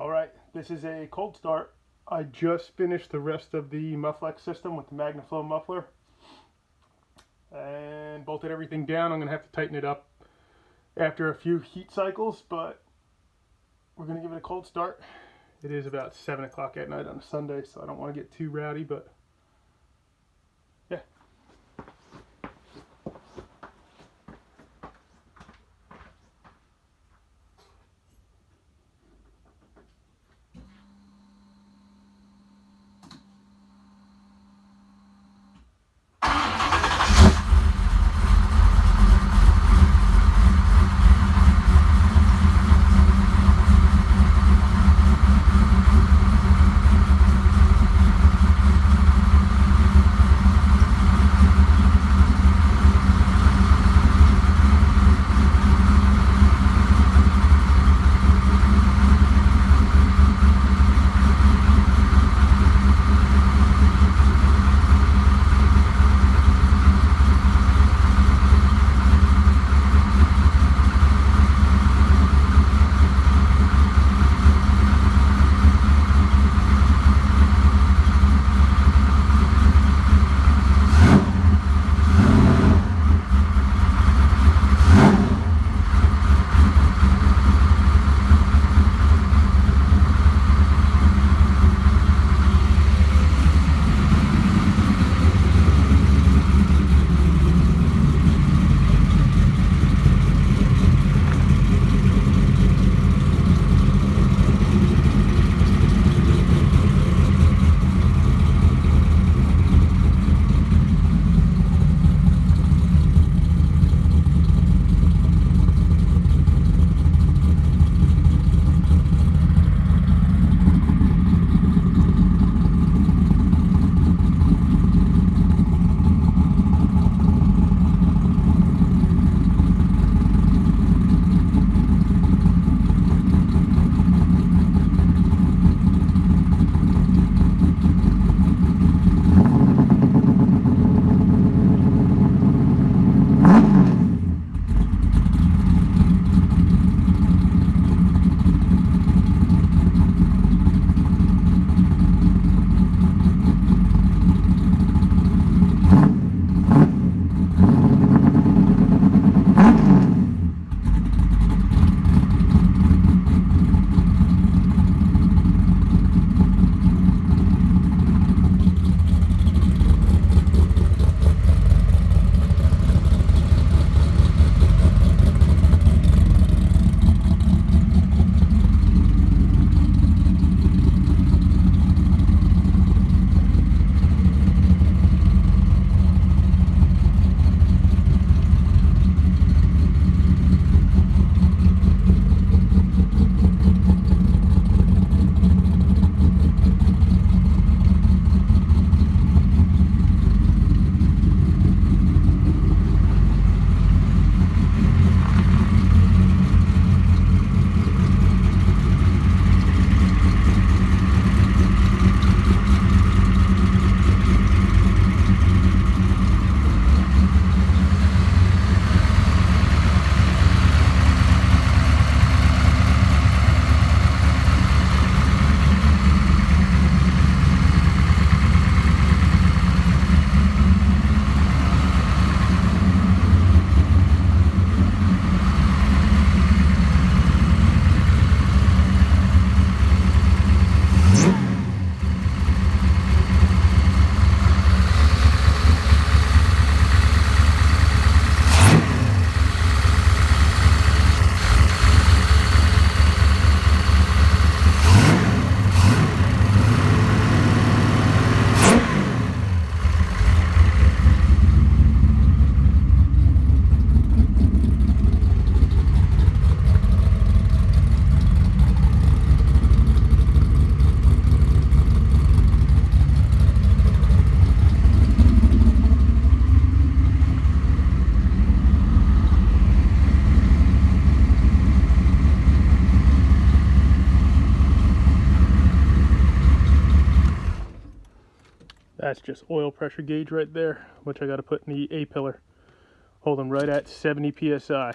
Alright, this is a cold start. I just finished the rest of the Mufflex system with the MagnaFlow muffler and bolted everything down. I'm going to have to tighten it up after a few heat cycles, but we're going to give it a cold start. It is about 7 o'clock at night on a Sunday, so I don't want to get too rowdy, but yeah. That's just oil pressure gauge right there, which I got to put in the A-pillar. Holding right at 70 psi,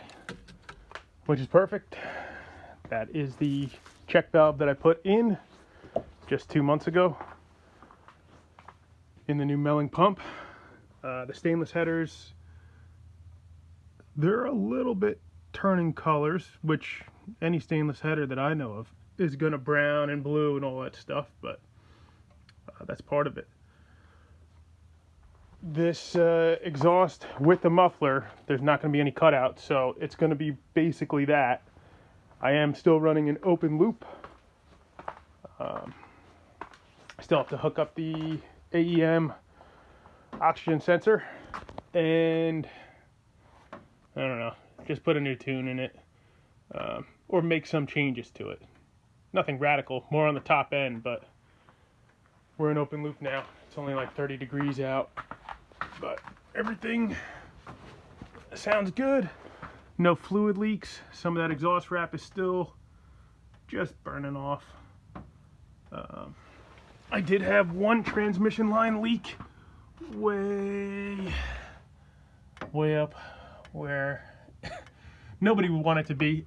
which is perfect. That is the check valve that I put in just 2 months ago in the new Melling pump. The stainless headers, they're a little bit turning colors, which any stainless header that I know of is going to brown and blue and all that stuff, but that's part of it. This exhaust with the muffler, there's not going to be any cutout, so it's going to be basically that. I am still running an open loop. I still have to hook up the AEM oxygen sensor, and I don't know, just put a new tune in it, or make some changes to it. Nothing radical, more on the top end, but we're in open loop now. It's only like 30 degrees out, but everything sounds good. No fluid leaks. Some of that exhaust wrap is still just burning off. I did have one transmission line leak way up where nobody would want it to be,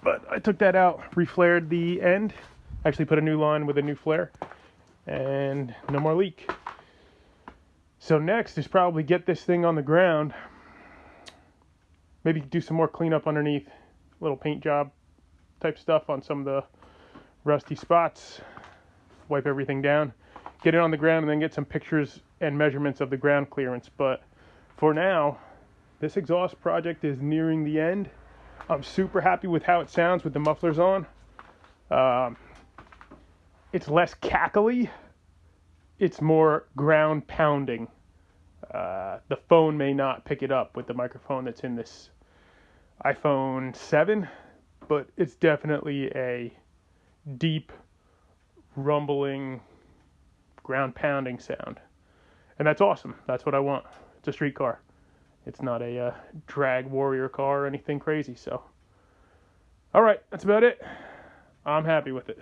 but I took that out, reflared the end, actually put a new line with a new flare, and no more leak. So next is probably get this thing on the ground, maybe do some more cleanup underneath, little paint job type stuff on some of the rusty spots, wipe everything down, get it on the ground, and then get some pictures and measurements of the ground clearance. But for now, this exhaust project is nearing the end. I'm super happy with how it sounds with the mufflers on. It's less cackly. It's more ground pounding. The phone may not pick it up with the microphone that's in this iPhone 7, but it's definitely a deep, rumbling, ground pounding sound. And that's awesome. That's what I want. It's a street car. It's not a drag warrior car or anything crazy. So, all right, that's about it. I'm happy with it.